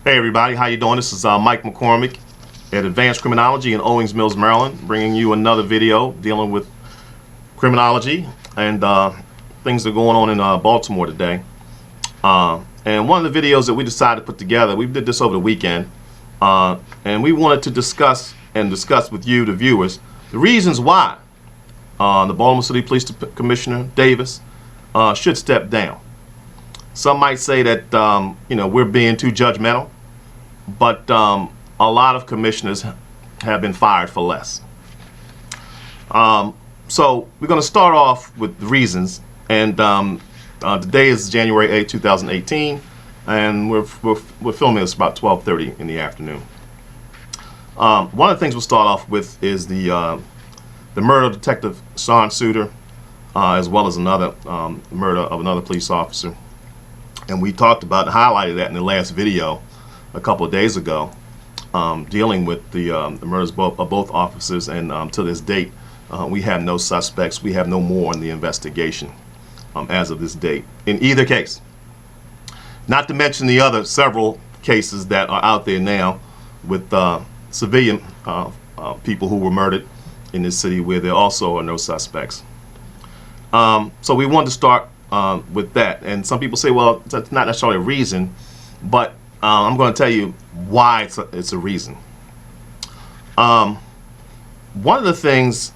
Hey everybody, how you doing? This is Mike McCormick at Advanced Criminology in Owings Mills, Maryland, bringing you another video dealing with criminology and things that are going on in Baltimore today. And one of the videos that we decided to put together, we did this over the weekend, and we wanted to discuss with you, the viewers, the reasons why the Baltimore City Police Commissioner Davis should step down. Some might say that we're being too judgmental, but a lot of commissioners have been fired for less. So we're going to start off with the reasons, and today is January 8, 2018, and we're filming this about 12:30 in the afternoon. One of the things we'll start off with is the murder of Detective Sean Suter, as well as another murder of another police officer. And we talked about and highlighted that in the last video a couple of days ago, dealing with the murders of both officers. And to this date, we have no suspects. We have no more in the investigation as of this date in either case. Not to mention the other several cases that are out there now with civilian people who were murdered in this city where there also are no suspects. So we wanted to start with that, and some people say, well, that's not necessarily a reason, but I'm going to tell you why it's a reason. One of the things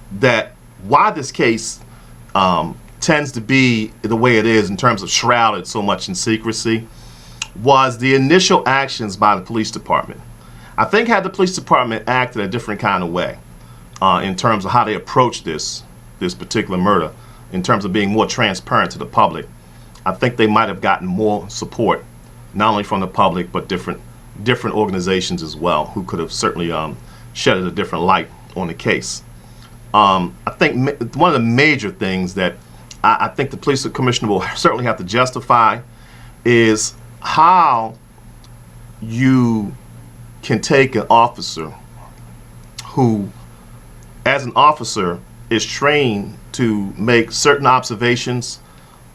why this case tends to be the way it is in terms of shrouded so much in secrecy was the initial actions by the police department. I think had the police department acted a different kind of way in terms of how they approached this particular murder, in terms of being more transparent to the public, I think they might have gotten more support, not only from the public, but different organizations as well, who could have certainly shedded a different light on the case. I think one of the major things that I think the police commissioner will certainly have to justify is how you can take an officer who, as an officer, is trained to make certain observations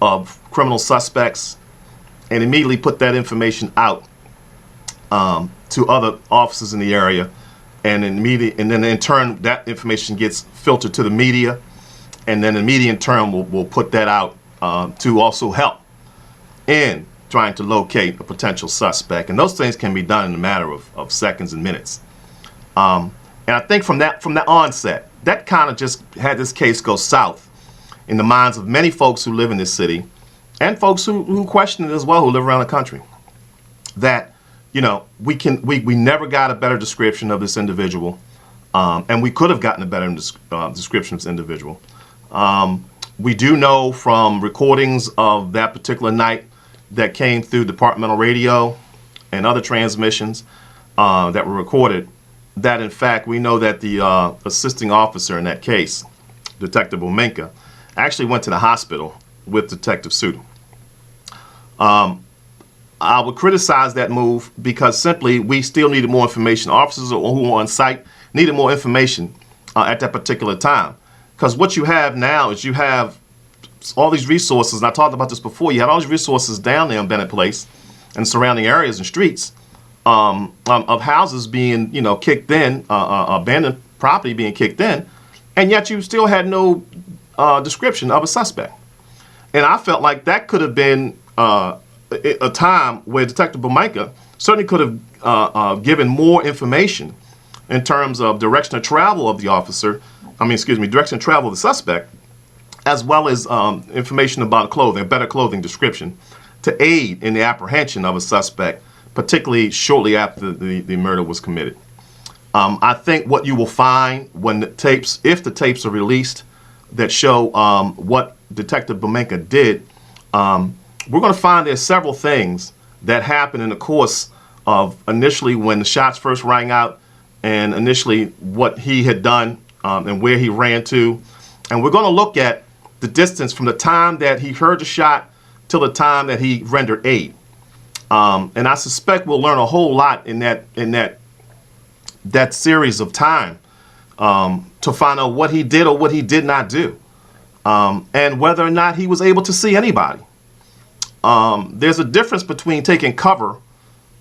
of criminal suspects and immediately put that information out to other officers in the area, and then in turn that information gets filtered to the media, and then the media in turn will put that out to also help in trying to locate a potential suspect. And those things can be done in a matter of seconds and minutes. And I think from that onset, that kind of just had this case go south in the minds of many folks who live in this city, and folks who question it as well, who live around the country. That, we never got a better description of this individual, and we could have gotten a better description of this individual. We do know from recordings of that particular night that came through departmental radio and other transmissions that were recorded, that in fact we know that the assisting officer in that case, Detective Bomenka, actually went to the hospital with Detective Suter. I would criticize that move because simply we still needed more information. Officers who were on site needed more information at that particular time, because what you have now is you have all these resources, and I talked about this before, you had all these resources down there in Bennett Place and surrounding areas and streets of houses being, kicked in, abandoned property being kicked in, and yet you still had no description of a suspect. And I felt like that could have been a time where Detective Bomenka certainly could have given more information in terms of direction of travel of the direction of travel of the suspect, as well as information about clothing, a better clothing description, to aid in the apprehension of a suspect, particularly shortly after the murder was committed. I think what you will find when if the tapes are released that show what Detective Bomenka did, we're going to find there's several things that happened in the course of initially when the shots first rang out, and initially what he had done and where he ran to. And we're going to look at the distance from the time that he heard the shot till the time that he rendered aid. And I suspect we'll learn a whole lot in that series of time to find out what he did or what he did not do, and whether or not he was able to see anybody. There's a difference between taking cover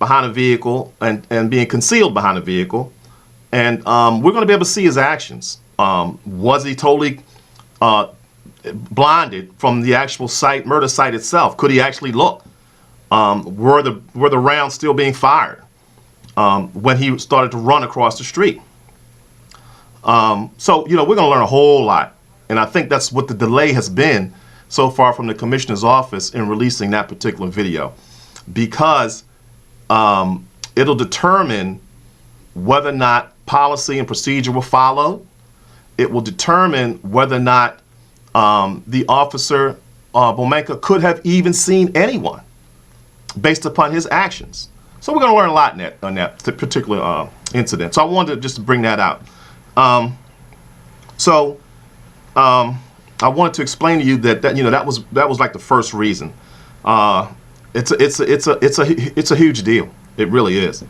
behind a vehicle and being concealed behind a vehicle. And we're going to be able to see his actions. Was he totally blinded from the actual site, murder site itself? Could he actually look? Were the rounds still being fired when he started to run across the street? So, we're going to learn a whole lot. And I think that's what the delay has been so far from the commissioner's office in releasing that particular video, because it'll determine whether or not policy and procedure were followed. It will determine whether or not the officer, Bomenka, could have even seen anyone based upon his actions. So we're going to learn a lot on that particular incident. So I wanted just to bring that out. I wanted to explain to you that that was like the first reason. It's a huge deal. It really is.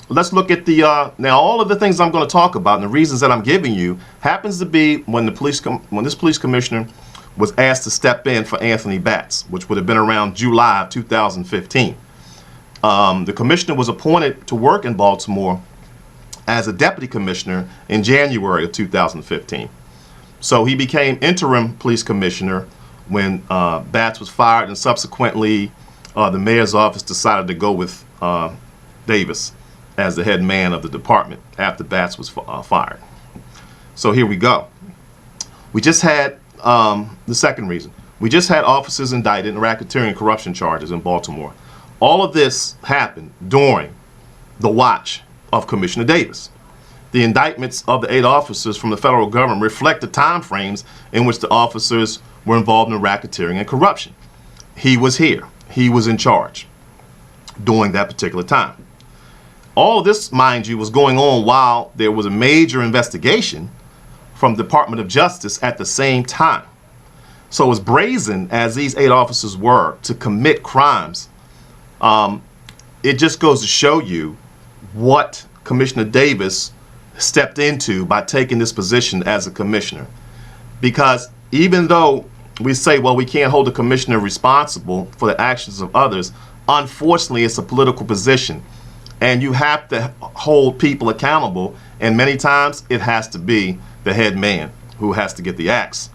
Let's look at the now. All of the things I'm going to talk about and the reasons that I'm giving you happens to be when this police commissioner was asked to step in for Anthony Batts, which would have been around July of 2015. The commissioner was appointed to work in Baltimore as a deputy commissioner in January of 2015. So he became interim police commissioner when Batts was fired, and subsequently the mayor's office decided to go with Davis as the head man of the department after Batts was fired. So here we go. We just had the second reason. We just had officers indicted in racketeering and corruption charges in Baltimore. All of this happened during the watch of Commissioner Davis. The indictments of the 8 officers from the federal government reflect the time frames in which the officers were involved in racketeering and corruption. He was here. He was in charge during that particular time. All of this, mind you, was going on while there was a major investigation from the Department of Justice at the same time. So as brazen as these 8 officers were to commit crimes, it just goes to show you what Commissioner Davis stepped into by taking this position as a commissioner. Because even though we say, well, we can't hold the commissioner responsible for the actions of others, unfortunately, it's a political position. And you have to hold people accountable, and many times it has to be the head man who has to get the axe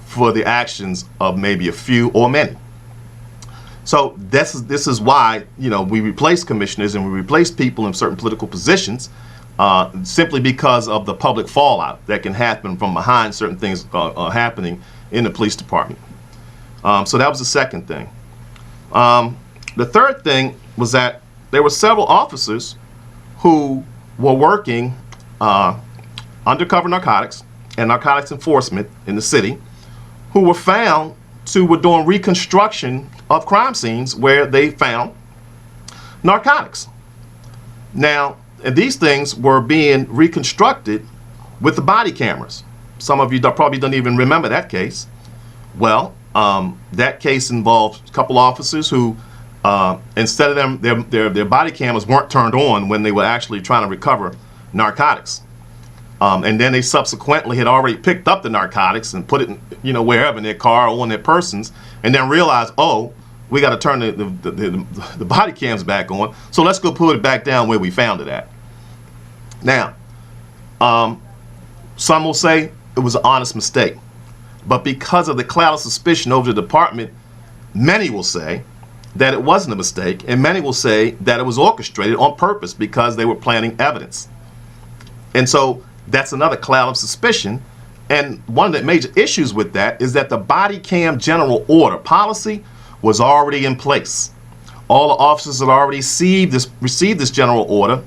for the actions of maybe a few or many. So this is why we replace commissioners and we replace people in certain political positions simply because of the public fallout that can happen from behind certain things happening in the police department. So that was the second thing. The third thing was that there were several officers who were working undercover narcotics and narcotics enforcement in the city who were found were doing reconstruction of crime scenes where they found narcotics. Now, these things were being reconstructed with the body cameras. Some of you probably don't even remember that case. Well, that case involved a couple officers who, instead of their body cameras weren't turned on when they were actually trying to recover narcotics. And then they subsequently had already picked up the narcotics and put it, wherever in their car or on their persons, and then realized, oh, we got to turn the body cams back on, so let's go put it back down where we found it at. Now, some will say it was an honest mistake, but because of the cloud of suspicion over the department, many will say that it wasn't a mistake, and many will say that it was orchestrated on purpose because they were planning evidence. And so that's another cloud of suspicion. And one of the major issues with that is that the body cam general order policy was already in place. All the officers had already received this general order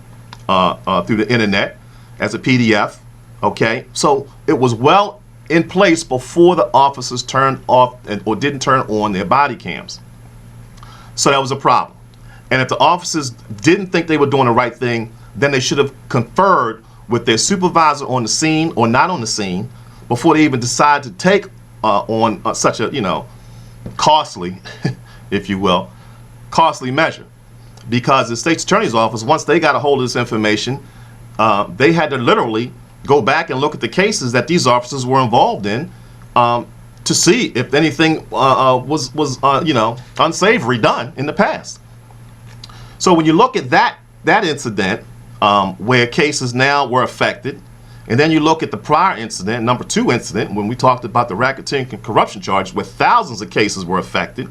through the internet as a PDF. Okay, so it was well in place before the officers turned off or didn't turn on their body cams. So that was a problem. And if the officers didn't think they were doing the right thing, then they should have conferred with their supervisor on the scene or not on the scene before they even decide to take on such a costly, if you will, costly measure. Because the state's attorney's office, once they got a hold of this information, they had to literally go back and look at the cases that these officers were involved in to see if anything was unsavory done in the past. So when you look at that incident, where cases now were affected, and then you look at the prior incident, number 2 incident, when we talked about the racketeering and corruption charge, where thousands of cases were affected,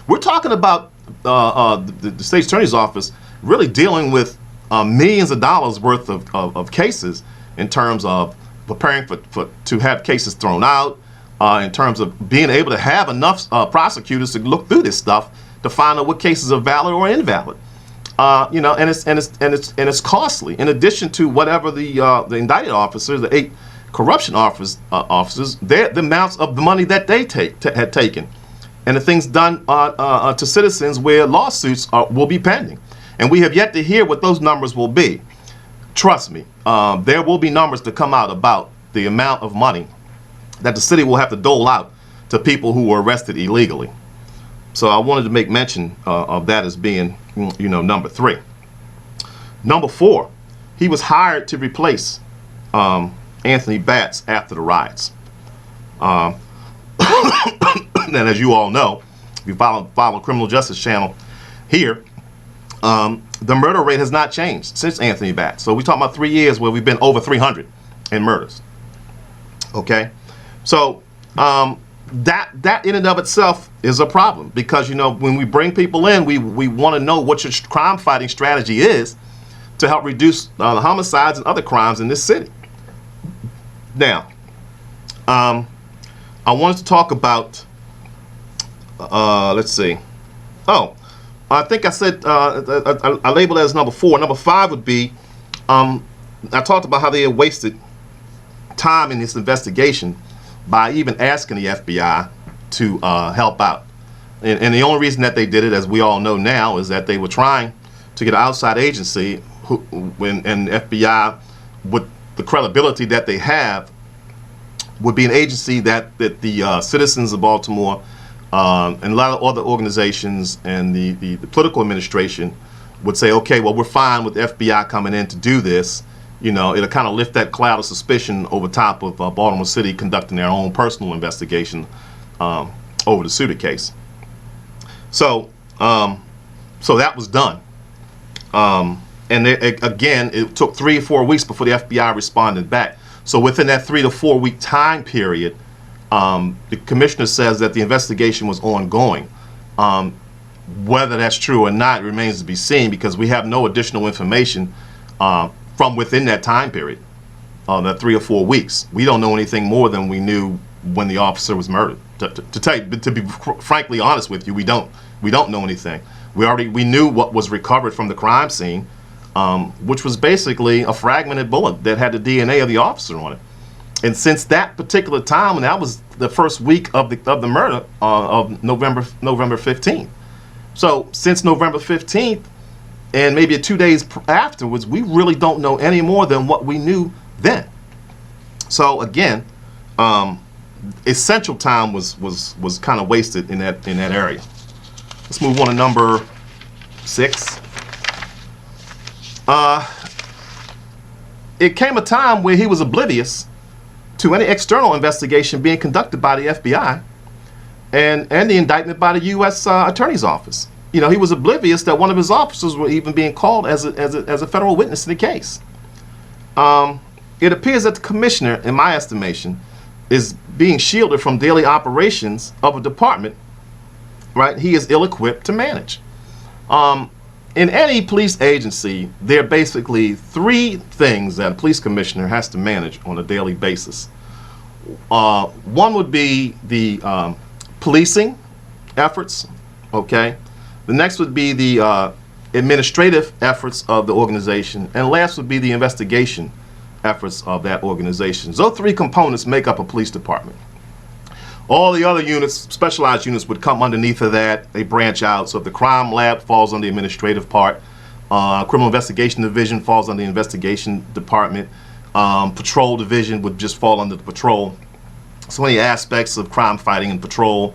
we're talking about the state attorney's office really dealing with millions of dollars worth of cases in terms of preparing to have cases thrown out, in terms of being able to have enough prosecutors to look through this stuff to find out what cases are valid or invalid. You know, and it's costly. In addition to whatever the indicted officers, the 8 corruption officers, the amounts of the money that they had taken, and the things done to citizens where lawsuits will be pending, and we have yet to hear what those numbers will be. Trust me, there will be numbers to come out about the amount of money that the city will have to dole out to people who were arrested illegally. So I wanted to make mention of that as being, you know, number 3. Number 4, he was hired to replace Anthony Batts after the riots. And as you all know, if you follow Criminal Justice Channel here, the murder rate has not changed since Anthony Batts. So we're talking about 3 years where we've been over 300 in murders. Okay, so that in and of itself is a problem, because, you know, when we bring people in, we want to know what your crime fighting strategy is to help reduce the homicides and other crimes in this city. Now, I wanted to talk about, let's see. Oh, I think I said, I labeled it as number 4. Number 5 would be, I talked about how they had wasted time in this investigation by even asking the FBI to help out. And the only reason that they did it, as we all know now, is that they were trying to get an outside agency and FBI, with the credibility that they have, would be an agency that the citizens of Baltimore and a lot of other organizations and the political administration would say, okay, well, we're fine with the FBI coming in to do this. You know, it'll kind of lift that cloud of suspicion over top of Baltimore City conducting their own personal investigation over the Suter case. So, so that was done. And again, it took 3 or 4 weeks before the FBI responded back. So within that 3 to 4 week time period, the commissioner says that the investigation was ongoing. Whether that's true or not remains to be seen, because we have no additional information from within that time period, that 3 or 4 weeks. We don't know anything more than we knew when the officer was murdered. To be frankly honest with you, we don't know anything. We knew what was recovered from the crime scene, which was basically a fragmented bullet that had the DNA of the officer on it. And since that particular time, and that was the first week of the murder of November 15th. So since November 15th, and maybe 2 days afterwards, we really don't know any more than what we knew then. So again, essential time was kind of wasted in that area. Let's move on to number 6. It came a time where he was oblivious to any external investigation being conducted by the FBI and the indictment by the U.S. Attorney's Office. You know, he was oblivious that one of his officers were even being called as a federal witness in the case. It appears that the commissioner, in my estimation, is being shielded from daily operations of a department, right, he is ill-equipped to manage. In any police agency, there are basically 3 things that a police commissioner has to manage on a daily basis. One would be the policing efforts, okay? The next would be the administrative efforts of the organization, and last would be the investigation efforts of that organization. Those 3 components make up a police department. All the other units, specialized units, would come underneath of that. They branch out. So if the crime lab falls on the administrative part, criminal investigation division falls on the investigation department, patrol division would just fall under the patrol. So many aspects of crime fighting and patrol,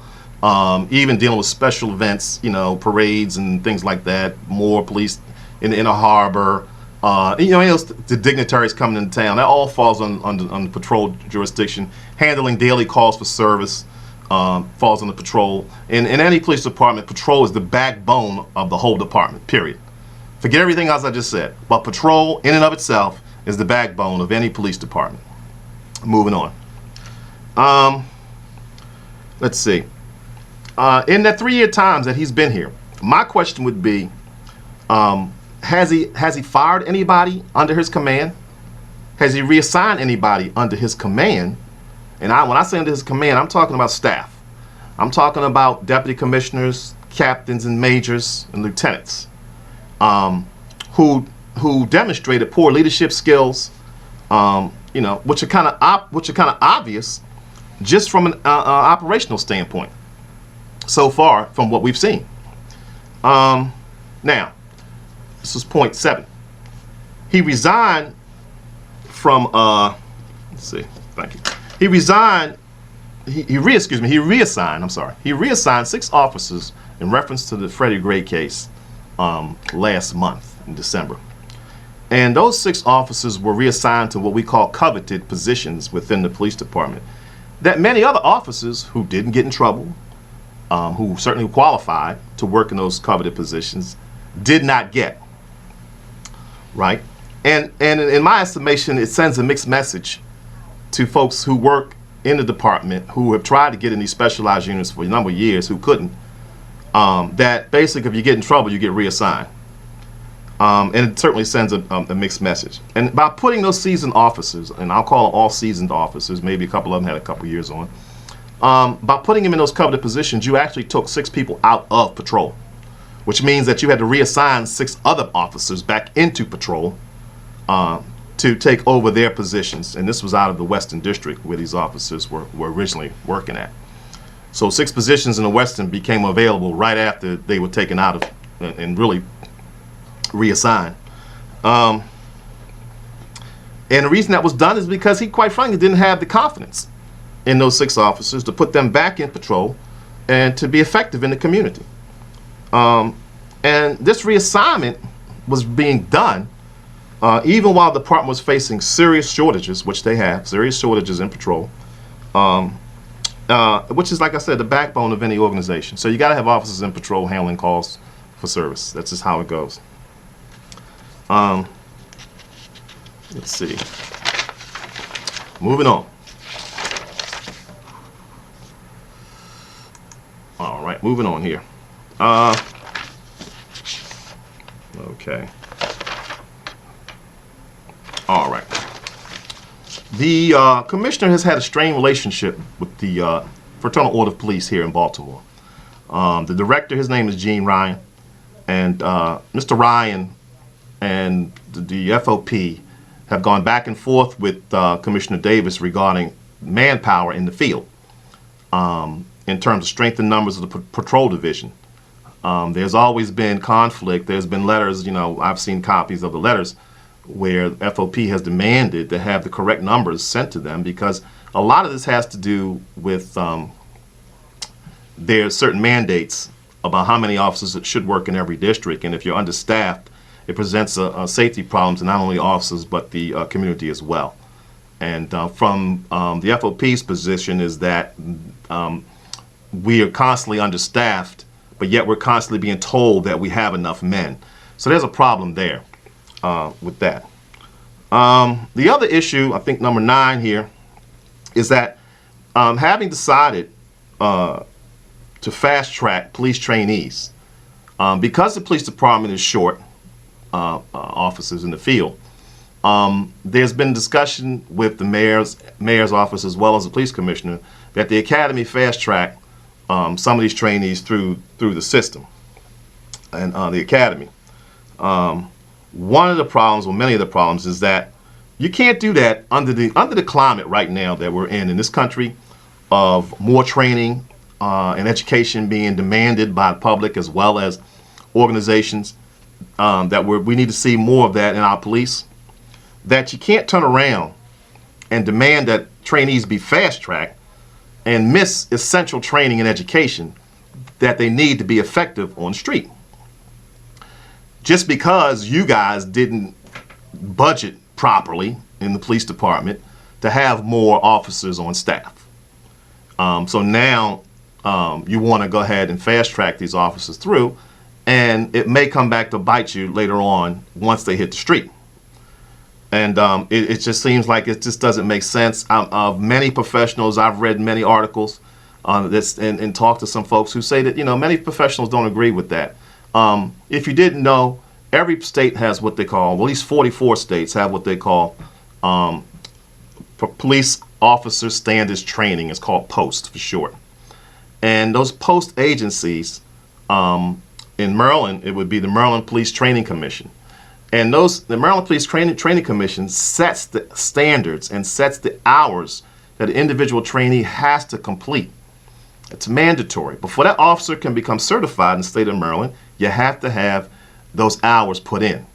even dealing with special events, you know, parades and things like that, more police in the harbor, you know, the dignitaries coming into town, that all falls on patrol jurisdiction. Handling daily calls for service falls on the patrol. In any police department, patrol is the backbone of the whole department, period. Forget everything else I just said. But patrol, in and of itself, is the backbone of any police department. Moving on. Let's see. In the 3-year times that he's been here, my question would be, has he fired anybody under his command? Has he reassigned anybody under his command? And when I say under his command, I'm talking about staff. I'm talking about deputy commissioners, captains and majors and lieutenants, who demonstrated poor leadership skills, which are kind of obvious just from an operational standpoint so far from what we've seen. Now, this is point 7. He resigned from let's see, thank you. He resigned. He reassigned. I'm sorry. He reassigned 6 officers in reference to the Freddie Gray case last month in December. And those 6 officers were reassigned to what we call coveted positions within the police department that many other officers who didn't get in trouble, who certainly qualified to work in those coveted positions, did not get. Right? And in my estimation, it sends a mixed message to folks who work in the department, who have tried to get in these specialized units for a number of years, who couldn't, that basically if you get in trouble, you get reassigned. And it certainly sends a mixed message. And by putting those seasoned officers, and I'll call them all seasoned officers, maybe a couple of them had a couple years on, by putting them in those coveted positions, you actually took 6 people out of patrol, which means that you had to reassign 6 other officers back into patrol to take over their positions. And this was out of the Western District where these officers were originally working at. So 6 positions in the Western became available right after they were taken out of and really reassigned. And the reason that was done is because he, quite frankly, didn't have the confidence in those 6 officers to put them back in patrol and to be effective in the community. And this reassignment was being done even while the department was facing serious shortages, which they have, serious shortages in patrol, which is, like I said, the backbone of any organization. So you got to have officers in patrol handling calls for service. That's just how it goes. Let's see. Moving on. All right, moving on here. Okay. All right. The commissioner has had a strained relationship with the Fraternal Order of Police here in Baltimore. The director, his name is Gene Ryan, and Mr. Ryan and the FOP have gone back and forth with Commissioner Davis regarding manpower in the field in terms of strength and numbers of the patrol division. There's always been conflict. There's been letters, I've seen copies of the letters where FOP has demanded to have the correct numbers sent to them, because a lot of this has to do with there's certain mandates about how many officers that should work in every district, and if you're understaffed, it presents a safety problem to not only officers but the community as well. And from the FOP's position is that we are constantly understaffed, but yet we're constantly being told that we have enough men. So there's a problem there with that. The other issue, I think number 9 here, is that having decided to fast track police trainees, because the police department is short officers in the field, there's been discussion with the mayor's office as well as the police commissioner that the academy fast track some of these trainees through the system and the academy. One of the problems, or many of the problems, is that you can't do that under the climate right now that we're in this country of more training and education being demanded by the public as well as organizations, that we need to see more of that in our police, that you can't turn around and demand that trainees be fast-tracked and miss essential training and education that they need to be effective on the street. Just because you guys didn't budget properly in the police department to have more officers on staff. So now you want to go ahead and fast-track these officers through, and it may come back to bite you later on once they hit the street. And it just seems like it just doesn't make sense. Of many professionals, I've read many articles on this and talked to some folks who say that, many professionals don't agree with that. If you didn't know, every state has what they call, well, at least 44 states have what they call police officer standards training. It's called POST for short. And those POST agencies, in Maryland, it would be the Maryland Police Training Commission. And the Maryland Police Training Commission sets the standards and sets the hours that an individual trainee has to complete. It's mandatory. Before that officer can become certified in the state of Maryland, you have to have those hours put in.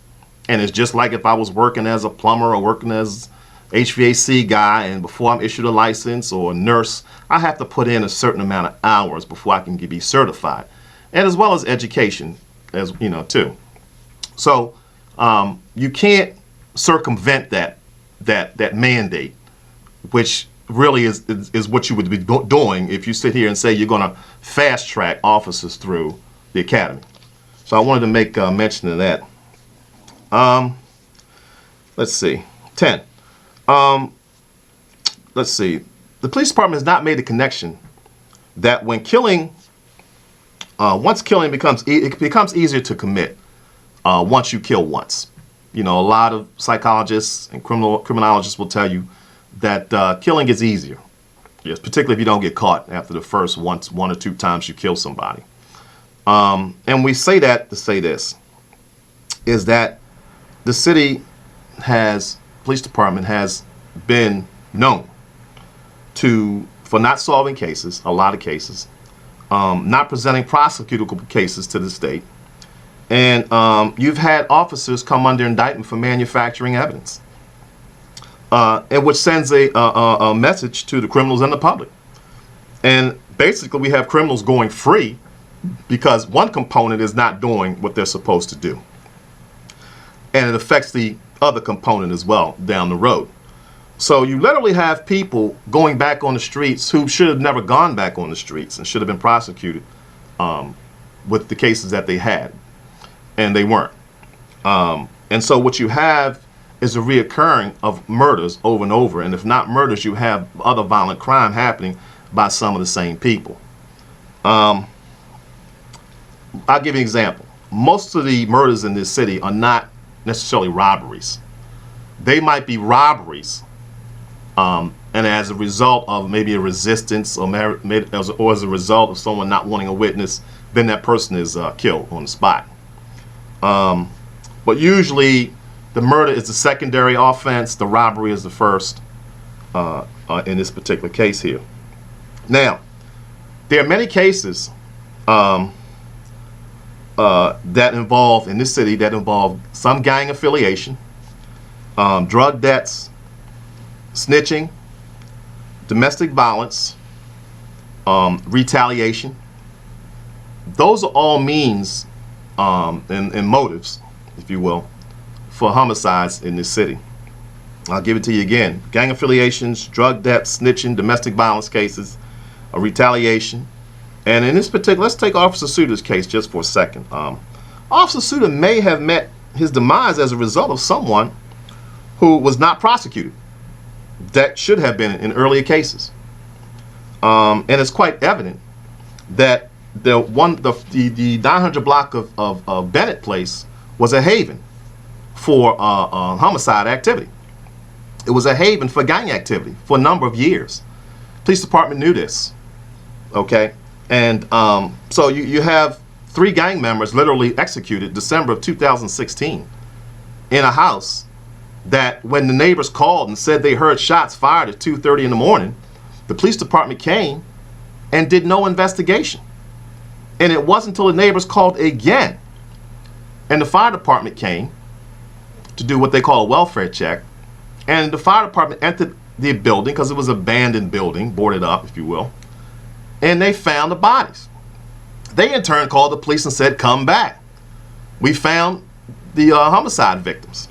And it's just like if I was working as a plumber or working as HVAC guy, and before I'm issued a license, or a nurse, I have to put in a certain amount of hours before I can be certified. And as well as education, as too. So you can't circumvent that mandate, which really is what you would be doing if you sit here and say you're going to fast track officers through the academy. So I wanted to make mention of that. Let's see. 10. Let's see. The police department has not made the connection that when killing, once killing becomes easier to commit once you kill once. A lot of psychologists and criminologists will tell you that killing is easier. Yes, particularly if you don't get caught after the first one or two times you kill somebody. And we say that to say this, is that the city police department has been known for not solving cases, a lot of cases, not presenting prosecutable cases to the state. And you've had officers come under indictment for manufacturing evidence, and which sends a message to the criminals and the public. And basically we have criminals going free because one component is not doing what they're supposed to do. And it affects the other component as well down the road. So you literally have people going back on the streets who should have never gone back on the streets and should have been prosecuted with the cases that they had, and they weren't. And so what you have is a reoccurring of murders over and over, and if not murders, you have other violent crime happening by some of the same people. I'll give you an example. Most of the murders in this city are not necessarily robberies. They might be robberies, and as a result of maybe a resistance or as a result of someone not wanting a witness, then that person is killed on the spot. But usually the murder is the secondary offense, the robbery is the first in this particular case here. Now, there are many cases that involve, in this city, that involve some gang affiliation, drug debts, snitching, domestic violence, retaliation. Those are all means and motives, if you will, for homicides in this city. I'll give it to you again. Gang affiliations, drug debts, snitching, domestic violence cases, retaliation. And in this particular, let's take Officer Suter's case just for a second. Officer Suter may have met his demise as a result of someone who was not prosecuted that should have been in earlier cases. And it's quite evident that the 900 block of Bennett Place was a haven for homicide activity. It was a haven for gang activity for a number of years. Police department knew this, okay? And so you have 3 gang members literally executed December of 2016 in a house that when the neighbors called and said they heard shots fired at 2:30 in the morning, the police department came and did no investigation. And it wasn't until the neighbors called again and the fire department came to do what they call a welfare check. And the fire department entered the building because it was an abandoned building, boarded up, if you will. And they found the bodies. They in turn called the police and said, come back. We found the homicide victims.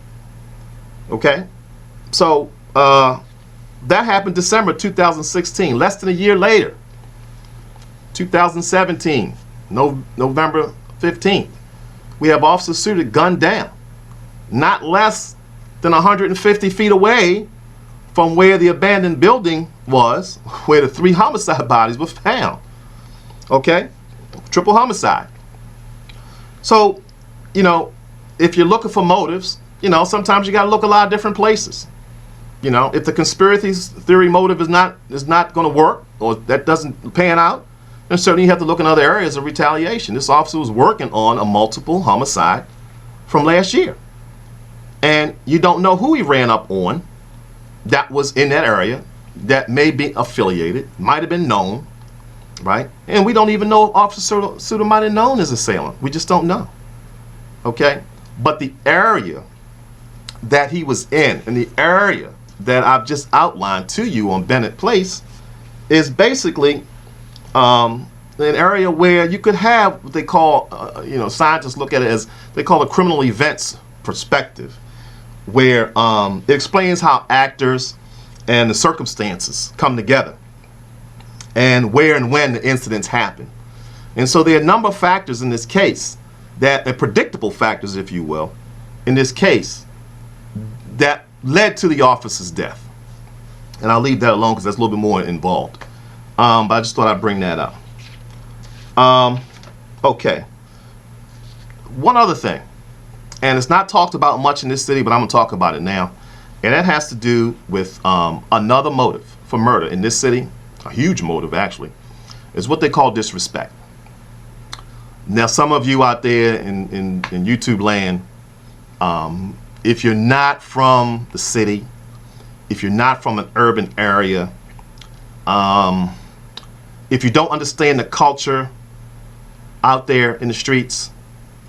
Okay? So that happened December 2016. Less than a year later, 2017, November 15th, We have officers suited gunned down, not less than 150 feet away from where the abandoned building was, where the 3 homicide bodies were found. Okay? Triple homicide. So, you know, if you're looking for motives, you know, sometimes you got to look a lot of different places. You know, if the conspiracy theory motive is not going to work, or that doesn't pan out, then certainly you have to look in other areas of retaliation. This officer was working on a multiple homicide from last year. And you don't know who he ran up on that was in that area that may be affiliated, might have been known, right? And we don't even know if Officer Suter might have known his assailant. We just don't know. Okay? But the area that he was in, and the area that I've just outlined to you on Bennett Place, is basically an area where you could have what they call, you know, scientists look at it as, they call it criminal events perspective, where it explains how actors and the circumstances come together and where and when the incidents happen. And so there are a number of factors in this case that are predictable factors, if you will, in this case that led to the officer's death. And I'll leave that alone because that's a little bit more involved. But I just thought I'd bring that up. Okay. One other thing, and it's not talked about much in this city, but I'm going to talk about it now. And that has to do with another motive for murder in this city, a huge motive actually, is what they call disrespect. Now, some of you out there in YouTube land, if you're not from the city, if you're not from an urban area, if you don't understand the culture out there in the streets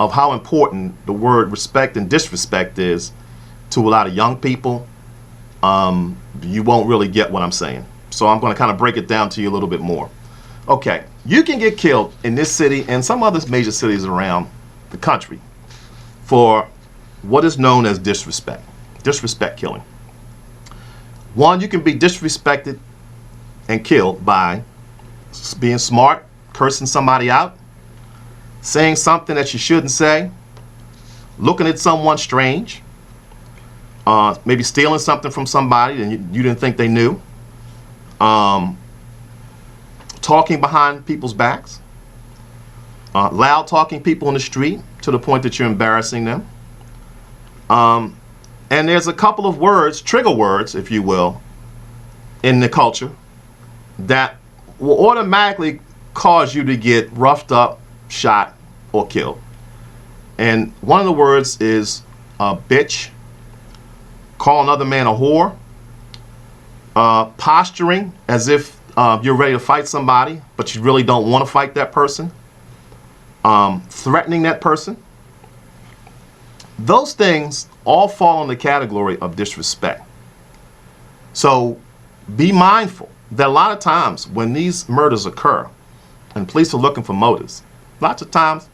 of how important the word respect and disrespect is to a lot of young people, you won't really get what I'm saying. So I'm going to kind of break it down to you a little bit more. Okay, you can get killed in this city and some other major cities around the country for what is known as disrespect killing. One, you can be disrespected and killed by being smart, cursing somebody out, saying something that you shouldn't say, looking at someone strange, maybe stealing something from somebody and you didn't think they knew, talking behind people's backs, loud talking people in the street to the point that you're embarrassing them. And there's a couple of words, trigger words, if you will, in the culture that will automatically cause you to get roughed up, shot, or killed. And one of the words is bitch, call another man a whore, posturing as if you're ready to fight somebody, but you really don't want to fight that person, threatening that person. Those things all fall in the category of disrespect. So be mindful that a lot of times when these murders occur and police are looking for motives, lots of times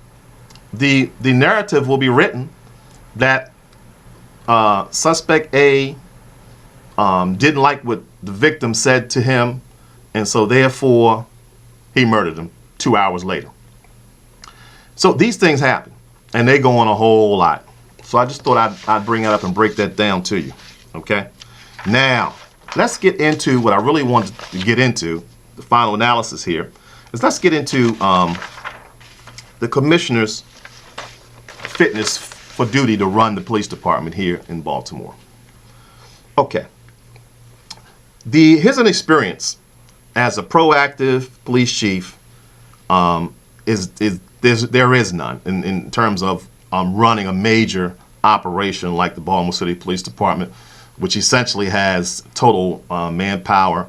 the narrative will be written that suspect A didn't like what the victim said to him, and so therefore he murdered him 2 hours later. So these things happen, and they go on a whole lot. So I just thought I'd bring that up and break that down to you, okay? Now, let's get into what I really wanted to get into, the final analysis here, is let's get into the commissioner's fitness for duty to run the police department here in Baltimore. Okay. Here's an experience as a proactive police chief. There is none in terms of running a major operation like the Baltimore City Police Department, which essentially has total manpower,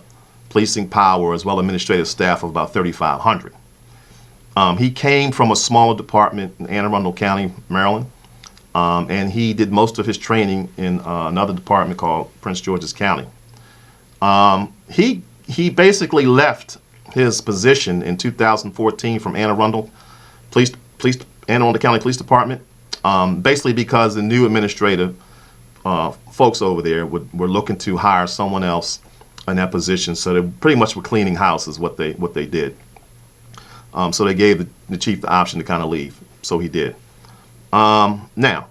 policing power, as well as administrative staff of about 3,500. He came from a smaller department in Anne Arundel County, Maryland, and he did most of his training in another department called Prince George's County. He basically left his position in 2014 from Anne Arundel Anne Arundel County Police Department, basically because the new administrative folks over there were looking to hire someone else in that position. So they pretty much were cleaning house is what they did. So they gave the chief the option to kind of leave. So he did. Now,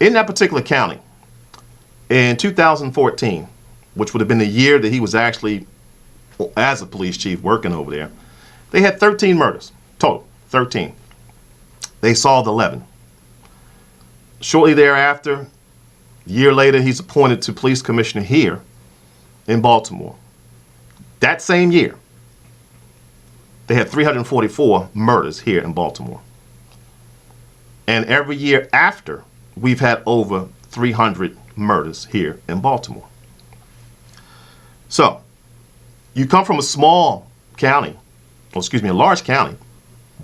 in that particular county, in 2014, which would have been the year that he was actually, as a police chief, working over there, they had 13 murders, total, 13. They solved 11. Shortly thereafter, a year later, he's appointed to police commissioner here in Baltimore. That same year, they had 344 murders here in Baltimore. And every year after, we've had over 300 murders here in Baltimore. So, you come from a small county, a large county,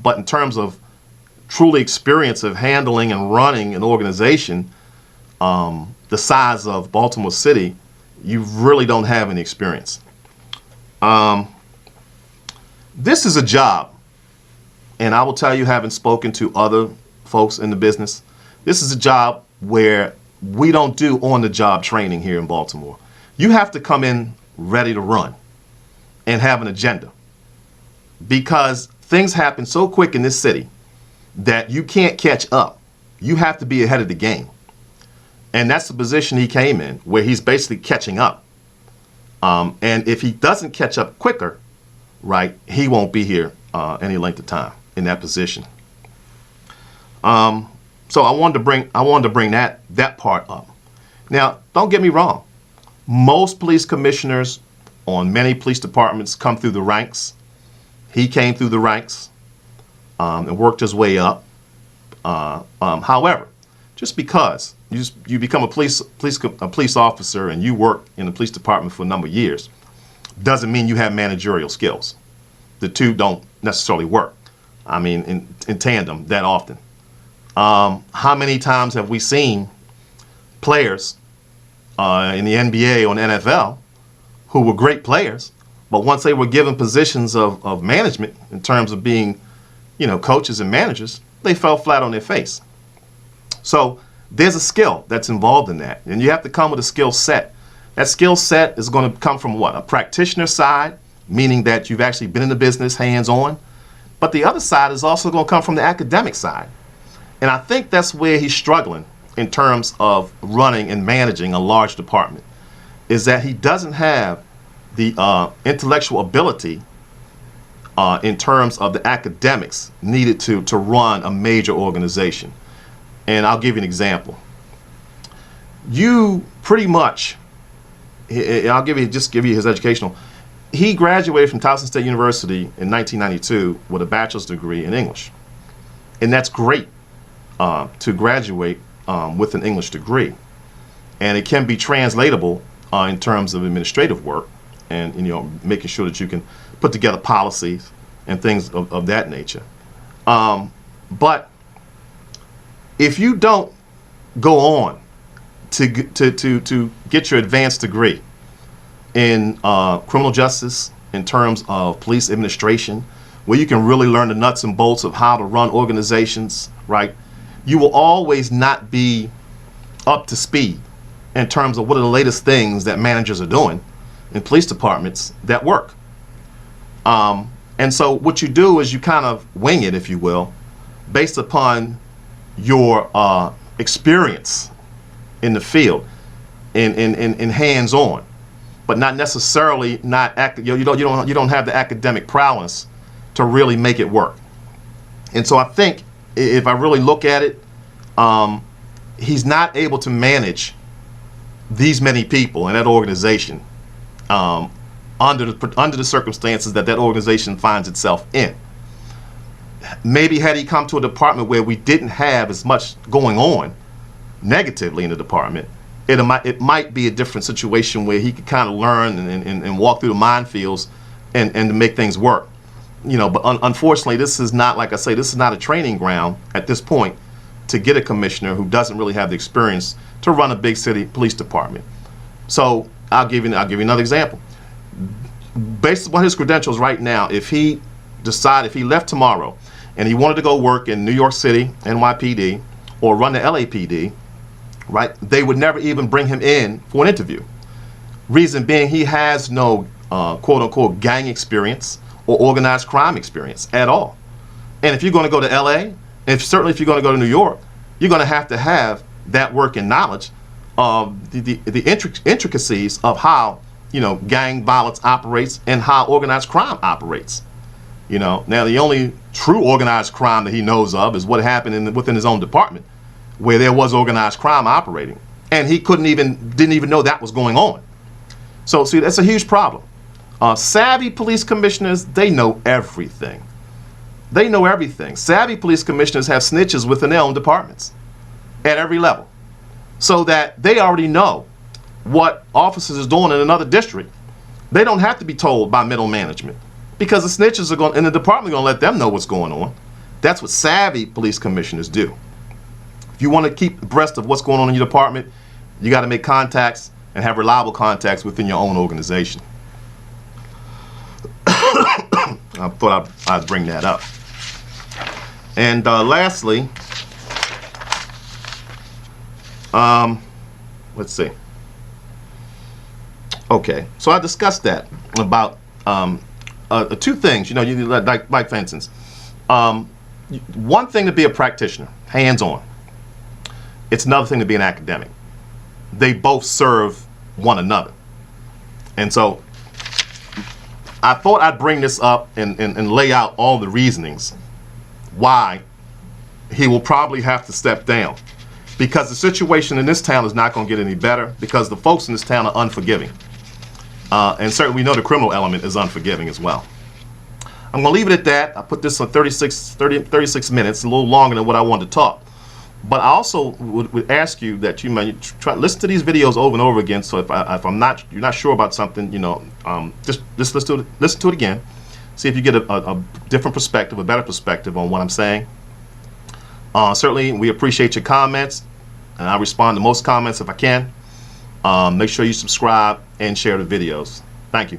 but in terms of truly experience of handling and running an organization the size of Baltimore City, you really don't have any experience. This is a job, and I will tell you, having spoken to other folks in the business, this is a job where we don't do on-the-job training here in Baltimore. You have to come in ready to run and have an agenda, because things happen so quick in this city that you can't catch up. You have to be ahead of the game. And that's the position he came in, where he's basically catching up. And if he doesn't catch up quicker, right, he won't be here any length of time in that position. So I wanted to bring that part up. Now, don't get me wrong. Most police commissioners on many police departments come through the ranks. He came through the ranks and worked his way up. However, just because you become a police officer and you work in the police department for a number of years doesn't mean you have managerial skills. The two don't necessarily work. I mean, in tandem that often. How many times have we seen players in the NBA or in the NFL who were great players, but once they were given positions of management in terms of being, coaches and managers, they fell flat on their face. So there's a skill that's involved in that, and you have to come with a skill set. That skill set is going to come from what? A practitioner side, meaning that you've actually been in the business hands-on, but the other side is also going to come from the academic side. And I think that's where he's struggling in terms of running and managing a large department, is that he doesn't have the intellectual ability in terms of the academics needed to run a major organization. And I'll give you an example. You pretty much, I'll give you his educational. He graduated from Towson State University in 1992 with a bachelor's degree in English. And that's great to graduate with an English degree. And it can be translatable in terms of administrative work and making sure that you can put together policies and things of that nature. But if you don't go on to get your advanced degree in criminal justice, in terms of police administration, where you can really learn the nuts and bolts of how to run organizations, right, you will always not be up to speed in terms of what are the latest things that managers are doing in police departments that work. And so what you do is you kind of wing it, if you will, based upon your experience in the field, in hands-on, but not necessarily you don't have the academic prowess to really make it work. And so I think if I really look at it, he's not able to manage these many people in that organization under the circumstances that organization finds itself in. Maybe had he come to a department where we didn't have as much going on negatively in the department, it might be a different situation where he could kind of learn and walk through the minefields and to make things work. But unfortunately, this is not, like I say, this is not a training ground at this point to get a commissioner who doesn't really have the experience to run a big city police department. So I'll give you another example. Based upon his credentials right now, if he left tomorrow and he wanted to go work in New York City, NYPD, or run the LAPD, right, they would never even bring him in for an interview. Reason being, he has no quote-unquote gang experience or organized crime experience at all. And if you're going to go to LA, and certainly if you're going to go to New York, you're going to have that working knowledge of the intricacies of how, you know, gang violence operates and how organized crime operates. You know, now the only true organized crime that he knows of is what happened within his own department, where there was organized crime operating, and he didn't even know that was going on. So see, that's a huge problem. Savvy police commissioners, they know everything. They know everything. Savvy police commissioners have snitches within their own departments at every level, so that they already know what officers is doing in another district. They don't have to be told by middle management, because the snitches are going in the department going to let them know what's going on. That's what savvy police commissioners do. If you want to keep abreast of what's going on in your department, you got to make contacts and have reliable contacts within your own organization. I thought I'd bring that up. And lastly, let's see. Okay, so I discussed that about two things. You know, like for instance, one thing to be a practitioner, hands-on. It's another thing to be an academic. They both serve one another. And so I thought I'd bring this up and lay out all the reasonings why he will probably have to step down. Because the situation in this town is not going to get any better, because the folks in this town are unforgiving. And certainly we know the criminal element is unforgiving as well. I'm going to leave it at that. I put this on 36 minutes, a little longer than what I wanted to talk. But I also would ask you that you might try listen to these videos over and over again. So if you're not sure about something, you know, just listen to it again. See if you get a different perspective, a better perspective on what I'm saying. Certainly, we appreciate your comments, and I respond to most comments if I can. Make sure you subscribe and share the videos. Thank you.